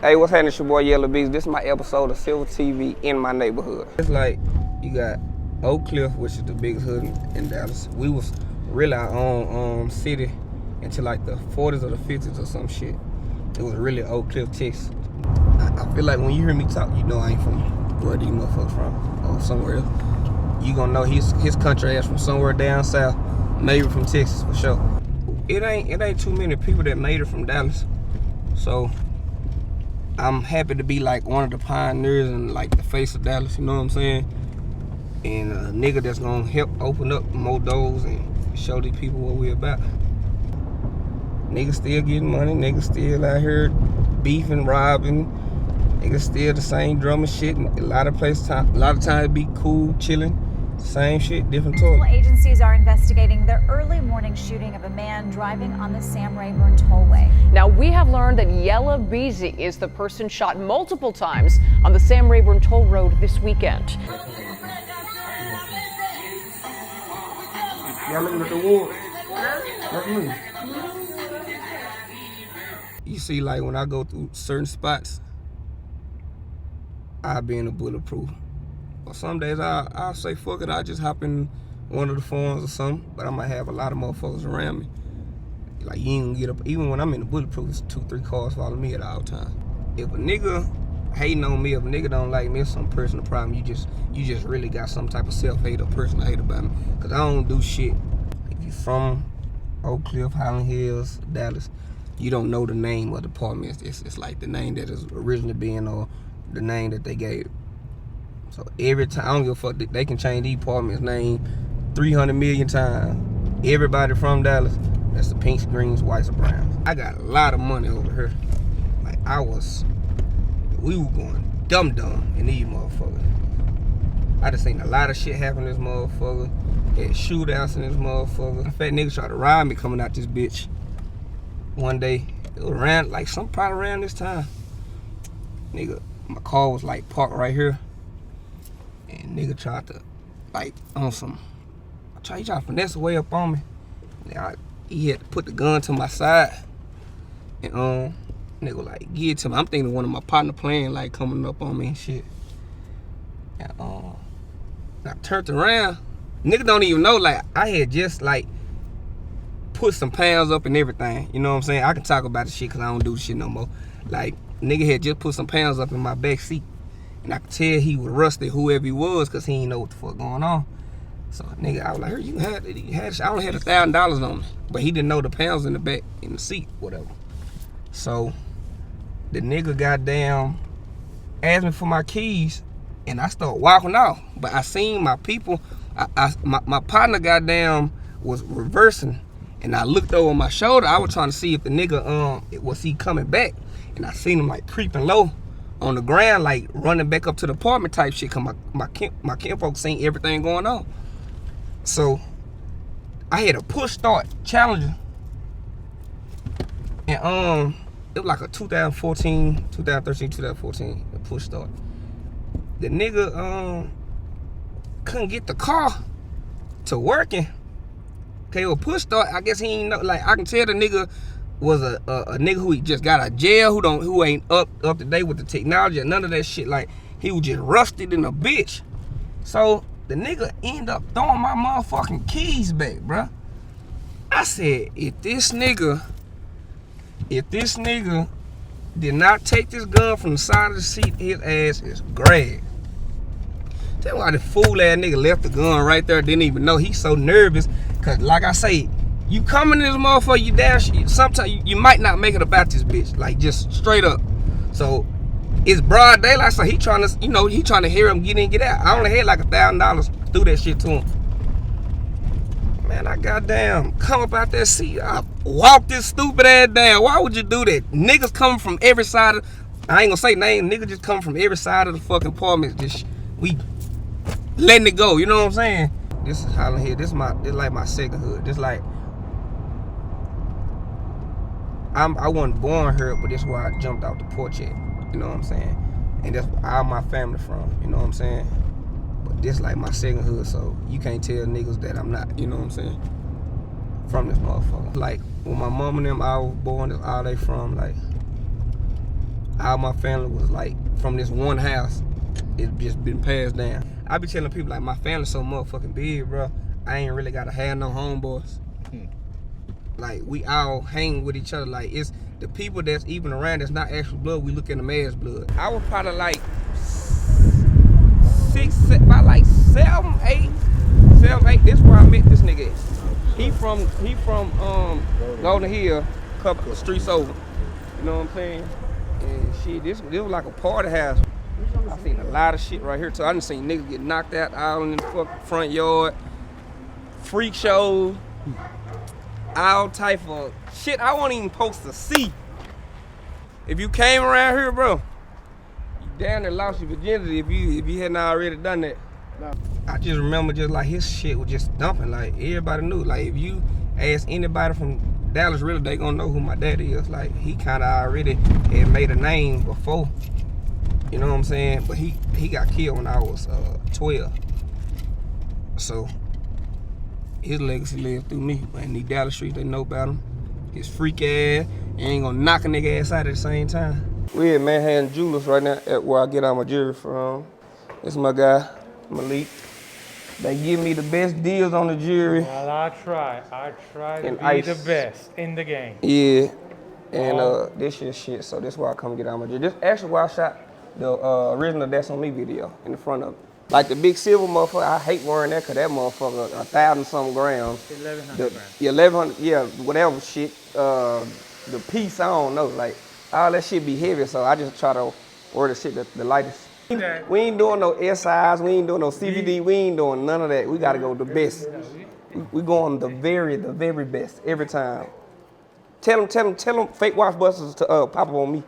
Hey, what's happening? It's your boy Yella Beezy. This is my episode of Silver TV in my neighborhood. It's like you got Oak Cliff, which is the biggest hood in Dallas. We was really our own city until like the 40s or the 50s or some shit. It was really Oak Cliff, Texas. I feel like when you hear me talk, you know I ain't from where these motherfuckers from or somewhere else. You gonna know his country ass from somewhere down south, maybe from Texas for sure. It ain't too many people that made it from Dallas, so I'm happy to be like one of the pioneers and like the face of Dallas, you know what I'm saying? And a nigga that's gonna help open up more doors and show these people what we about. Niggas still getting money, niggas still out here beefing, robbing, niggas still the same drumming shit. A lot of times be cool, chilling. Same shit, different toilet. Agencies are investigating the early morning shooting of a man driving on the Sam Rayburn Tollway. Now, we have learned that Yella Beezy is the person shot multiple times on the Sam Rayburn Toll Road this weekend. Y'all looking at the wall? That's me. You see, like when I go through certain spots, I be in a bulletproof. Or some days I'll say fuck it, I'll just hop in one of the phones or something, but I might have a lot of motherfuckers around me. Like you ain't gonna get up, even when I'm in the bulletproof, it's 2-3 cars following me at all times. If a nigga hating on me, if a nigga don't like me, it's some personal problem. You just really got some type of self-hate or personal hate about me. Cause I don't do shit. If you from Oak Cliff, Highland Hills, Dallas, you don't know the name of the apartment. It's like the name that is originally being or the name that they gave. So every time, I don't give a fuck, they can change the apartment's name 300 million times. Everybody from Dallas, that's the pinks, greens, whites, or browns. I got a lot of money over here. Like we were going dumb in these motherfuckers. I just seen a lot of shit happen in this motherfucker. Had shootouts in this motherfucker. In fact, niggas tried to ride me coming out this bitch one day. It was around, like probably around this time. Nigga, my car was like parked right here. And nigga tried to, like, on some, he tried to finesse way up on me. He had to put the gun to my side. And nigga like, give it to me. I'm thinking one of my partner playing, like, coming up on me and shit. And I turned around. Nigga don't even know, like, I had just, like, put some pounds up and everything. You know what I'm saying? I can talk about the shit because I don't do the shit no more. Like, nigga had just put some pounds up in my back seat. And I could tell he was rusty, whoever he was, because he didn't know what the fuck going on. So, nigga, I was like, you had it. I only had $1,000 on me. But he didn't know the pounds in the back, in the seat, whatever. So, the nigga goddamn asked me for my keys, and I started walking off. But I seen my people, my partner goddamn was reversing. And I looked over my shoulder. I was trying to see if the nigga, was he coming back. And I seen him, like, creeping low on the ground, like running back up to the apartment type shit, cause my kinfolk seen everything going on. So I had a push start Challenger, and it was like a 2013, 2014 a push start. The nigga couldn't get the car to working. Okay, well, push start, I guess he ain't know, like I can tell the nigga was a nigga who just got out of jail, who ain't up to date with the technology and none of that shit. Like, he was just rusted in a bitch. So the nigga ended up throwing my motherfucking keys back, bruh. I said, if this nigga did not take this gun from the side of the seat, his ass is grabbed. That's why the fool ass nigga left the gun right there, didn't even know. He's so nervous, cause like I say, you coming in this motherfucker, you down shit. Sometimes you might not make it about this bitch, like just straight up. So it's broad daylight, so he trying to hear him get in, get out. I only had like $1,000 through that shit to him. Man, I goddamn come up out that seat. I walked this stupid ass down. Why would you do that? Niggas coming from every side of, I ain't gonna say name, niggas just coming from every side of the fucking apartment. Just we letting it go, you know what I'm saying? This is Highland Hill. This like my second hood. This like, I wasn't born here, but this is where I jumped off the porch at. You know what I'm saying? And that's where all my family from. You know what I'm saying? But this like my second hood, so you can't tell niggas that I'm not. You know what I'm saying? From this motherfucker. Like when my mom and them all was born, that's all they from. Like all my family was like from this one house. It just been passed down. I be telling people like my family's so motherfucking big, bro. I ain't really gotta have no homeboys. Like we all hang with each other. Like it's the people that's even around that's not actual blood. We look at them as blood. I was probably like 7, 8. This is where I met this nigga at. He from Golden Hill, couple streets over. You know what I'm saying? And shit, this was like a party house. I seen a lot of shit right here too. I done seen niggas get knocked out out in the fucking front yard, freak shows, all type of shit I wasn't even supposed to see. If you came around here, bro, you damn near lost your virginity if you hadn't already done that. No. I just remember just like his shit was just dumping. Like everybody knew. Like if you ask anybody from Dallas, really, they gonna know who my daddy is. Like he kind of already had made a name before. You know what I'm saying? But he got killed when I was 12. So his legacy lived through me. Man, these Dallas streets, they know about him. His freak ass, you ain't gonna knock a nigga ass out at the same time. We at Manhattan Jewelers right now at where I get all my jewelry from. This is my guy, Malik. They give me the best deals on the jewelry. Well, I try to be ice. the best in the game. Yeah, and this is shit, so this is why I come get all my jewelry. This actually why I shot the original That's On Me video in the front of it. Like the big silver motherfucker, I hate wearing that because that motherfucker 1,000-something grams. 1,100 grams. Yeah, 1,100, yeah, whatever shit. The piece, I don't know, like all that shit be heavy, so I just try to wear the shit the lightest. We ain't doing no SIs, we ain't doing no CBD, we ain't doing none of that. We gotta go the best. We going the very best every time. Tell them fake watch busters to pop up on me.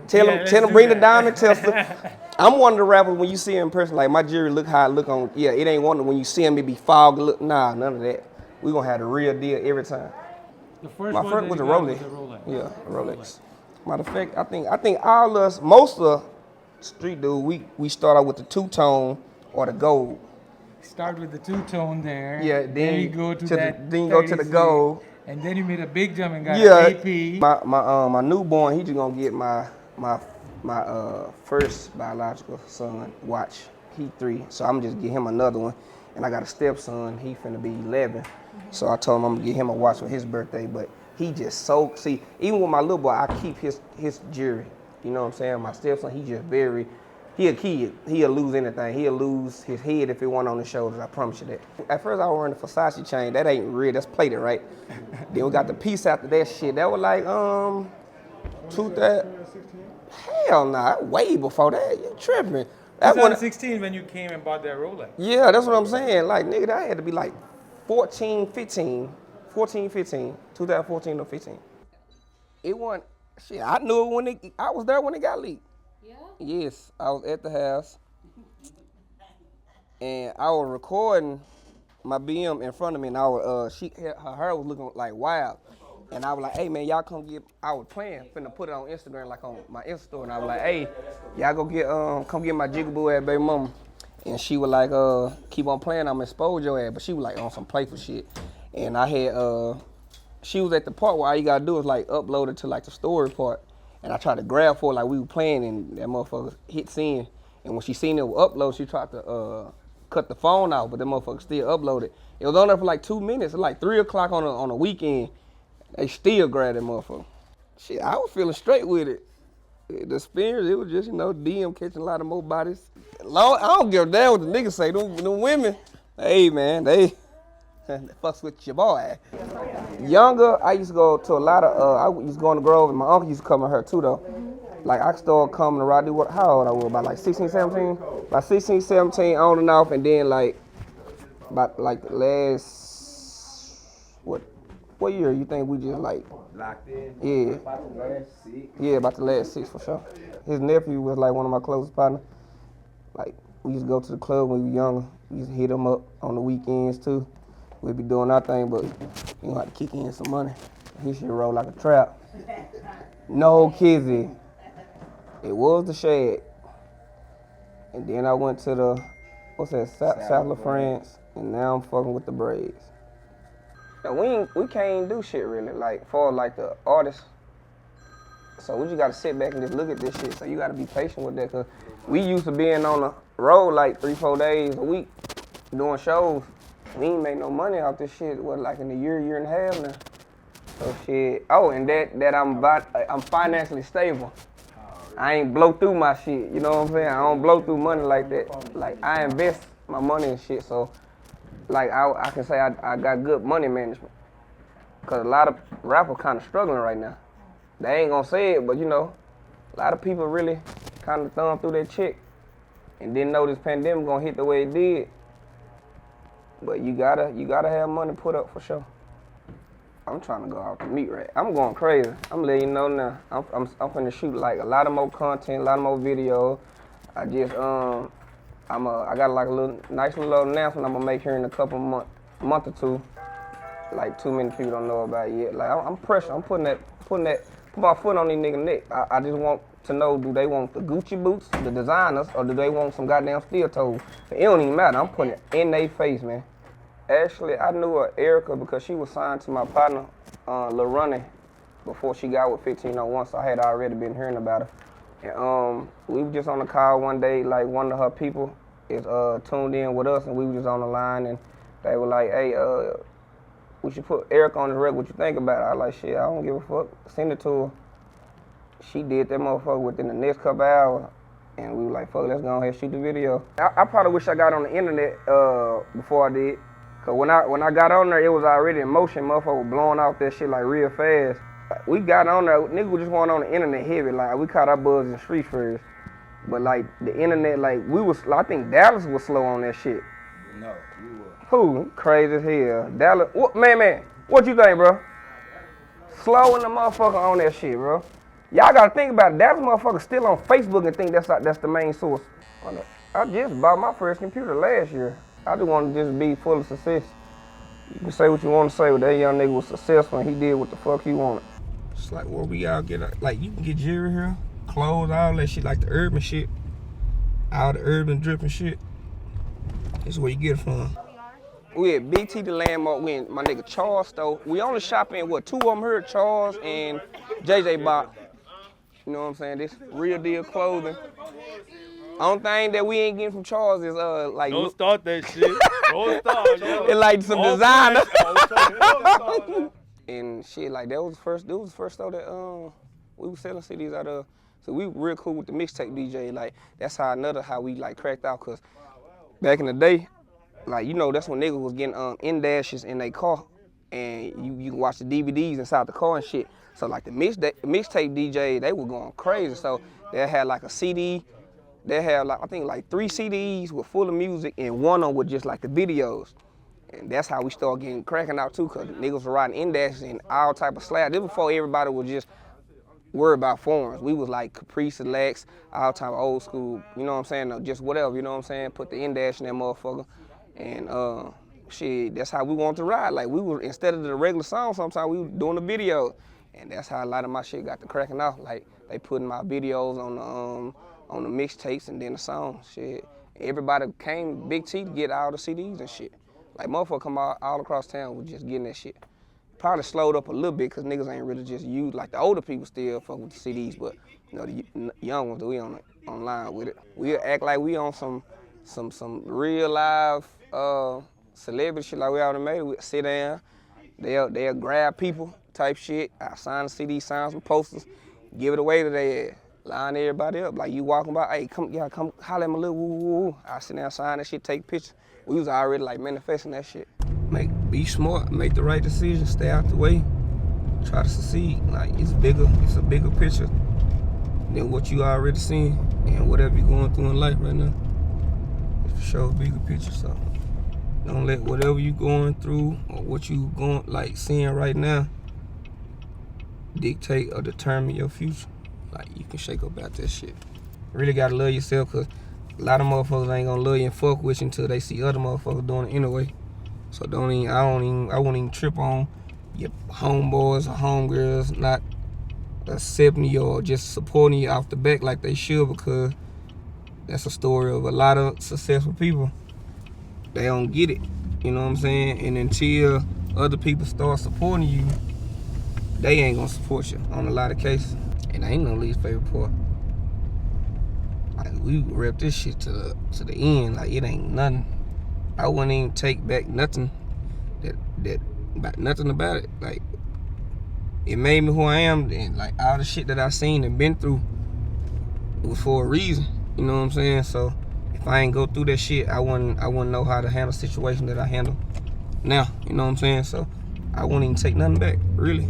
Tell them bring the diamond tester. I'm one of the rappers when you see him in person, like my jewelry look how it look on, yeah, it ain't one when you see him it be foggy look, nah, none of that. We gonna have the real deal every time. My first was a Rolex. Yeah, a Rolex. Matter of fact, I think all us, most of street dude, we start out with the two-tone or the gold. Start with the two-tone there. Yeah, then you go to that. Then you go to the gold. And then you made a big jump and got an AP. My newborn, he just gonna get my first biological son watch. He 3, so I'm just get him another one. And I got a stepson, he finna be 11. So I told him I'm gonna get him a watch for his birthday, but he just so, see, even with my little boy, I keep his jewelry. You know what I'm saying? My stepson, he just he a kid. He'll lose anything. He'll lose his head if it wasn't on his shoulders, I promise you that. At first I was wearing the Versace chain. That ain't real, that's plated, right? Then we got the piece after that shit. That was like, 2016? Hell nah, way before that. You tripping. That 2016 when you came and bought that Rolex. Yeah, that's what I'm saying. Like, nigga, that had to be like 2014 or 15. It wasn't, shit, I knew it when I was there when it got leaked. Yeah? Yes, I was at the house. And I was recording my BM in front of me, and I was, her hair was looking like wild. And I was like, hey man, y'all come get, I was playing, finna put it on Instagram, like on my Insta story. And I was like, hey, y'all go get, come get my jigaboo ass baby mama. And she was like, keep on playing, I'm expose your ass. But she was like on some playful shit. And I had, she was at the part where all you gotta do is like upload it to like the story part. And I tried to grab for her like we were playing, and that motherfucker hit send. And when she seen it was upload, she tried to cut the phone out, but that motherfucker still uploaded. It was on there for like 2 minutes, like 3 o'clock on a weekend. They still grabbed that motherfucker. Shit, I was feeling straight with it. The experience, it was just, DM catching a lot of more bodies. I don't give a damn what the niggas say. Them women, hey man, they fucks with your boy. Younger, I used to go to a lot of, I used to go on the Grove, and my uncle used to come with her too though. Like I started coming to Rodney, how old I was, about like 16, 17? About 16, 17, on and off, and then like, about like the last, what year you think we just like locked in? Yeah. About the last 6. Yeah, about the last 6 for sure. His nephew was like one of my closest partners. Like we used to go to the club when we were younger. We used to hit him up on the weekends too. We'd be doing our thing, but you had to kick in some money. He should roll like a trap. No kizzy. It was the Shad. And then I went to the, what's that, South of France, and now I'm fucking with the Braves. We can't do shit really, like for like the artists. So we just gotta sit back and just look at this shit. So you gotta be patient with that, cause we used to being on the road like 3-4 days a week doing shows. We ain't make no money off this shit. What, like in a year and a half now. So shit. Oh, and that I'm financially stable. I ain't blow through my shit. You know what I'm saying? I don't blow through money like that. Like I invest my money and shit. So like I can say I got good money management. Cause a lot of rappers kind of struggling right now. They ain't gonna say it, but you know, a lot of people really kind of thumb through their check and didn't know this pandemic gonna hit the way it did. But you gotta have money put up for sure. I'm trying to go out the meat rack. I'm going crazy. I'm letting you know now. I'm finna shoot like a lot of more content, a lot of more videos. I just I got like a nice little announcement I'm gonna make here in a couple month or two. Like too many people don't know about it yet. Like I'm pressure. I'm put my foot on these niggas' neck. I just want to know, do they want the Gucci boots, the designers, or do they want some goddamn steel toes? It don't even matter. I'm putting it in their face, man. Actually, I knew Erica because she was signed to my partner, Lil Ronnie, before she got with 1501, so I had already been hearing about her. And we were just on the call one day, like one of her people is tuned in with us, and we were just on the line, and they were like, hey, we should put Erica on the record. What you think about it? I was like, shit, I don't give a fuck. Send it to her. She did that motherfucker within the next couple hours, and we were like, fuck, let's go ahead and shoot the video. I probably wish I got on the internet before I did. Cause when I got on there, it was already in motion. Motherfucker was blowing off that shit like real fast. We got on there, niggas just went on the internet heavy. Like we caught our buzz in the street first. But like the internet, like I think Dallas was slow on that shit. No, you were. Who? Crazy as hell. Dallas, man, what you think, bro? Slow in the motherfucker on that shit, bro. Y'all gotta think about it. Dallas motherfucker still on Facebook and think that's the main source. I just bought my first computer last year. I just want to just be full of success. You can say what you want to say, but that young nigga was successful and he did what the fuck he wanted. It's like where we all get, like you can get jewelry here, clothes, all that shit, like the urban shit. All the urban dripping shit. This is where you get it from. We at BT the Landmark, we in my nigga Charles store. We only shop in two of them here, Charles and JJ Bot. You know what I'm saying? This real deal clothing. Only thing that we ain't getting from Charles is like. Don't start that shit. Don't start. It's like some designer. And shit, like that was the first store that we was selling CDs out of. So we were real cool with the mixtape DJ. Like that's how we like cracked out. Cause back in the day, like you know that's when niggas was getting in-dashes in their car, and you can watch the DVDs inside the car and shit. So like the mixtape DJ, they were going crazy. So they had like a CD. They had like I think like 3 CDs with full of music and one of them with just like the videos. And that's how we started getting cracking out too, cause niggas were riding in-dashes and all type of slabs. This before everybody was just worried about forms. We was like Capri Selects, all type of old school, you know what I'm saying? Just whatever, you know what I'm saying? Put the in-dash in that motherfucker. And shit, that's how we wanted to ride. Like we were, instead of the regular song, sometimes we were doing the video. And that's how a lot of my shit got to cracking out. Like they putting my videos on the mixtapes and then the songs, shit. Everybody came Big T to get all the CDs and shit. Like motherfuckers come all across town with just getting that shit. Probably slowed up a little bit because niggas ain't really just used, like the older people still fuck with the CDs, but you know, the young ones, we online with it. We act like we on some real live celebrity shit like we already made it. We sit down, they'll grab people type shit. I sign the CD, sign some posters, give it away to their ass. Line everybody up. Like you walking by, hey, come holler at my little woo. I sit down, sign that shit, take pictures. We was already like manifesting that shit. Be smart, make the right decision, stay out the way, try to succeed. Like it's a bigger picture than what you already seen and whatever you're going through in life right now. It's for sure a bigger picture, so don't let whatever you going through or what you seeing right now dictate or determine your future. Like you can shake up about that shit. You really gotta love yourself, cause a lot of motherfuckers ain't gonna love you and fuck with you until they see other motherfuckers doing it anyway. So I won't even trip on your homeboys or homegirls not accepting you or just supporting you off the back like they should, because that's a story of a lot of successful people. They don't get it, you know what I'm saying? And until other people start supporting you, they ain't gonna support you on a lot of cases. And I ain't no least favorite part. Like, we rep this shit to the end. Like, it ain't nothing. I wouldn't even take back nothing nothing about it. Like, it made me who I am, and like all the shit that I seen and been through, it was for a reason. You know what I'm saying? So if I ain't go through that shit, I wouldn't know how to handle a situation that I handle now. You know what I'm saying? So I wouldn't even take nothing back, really.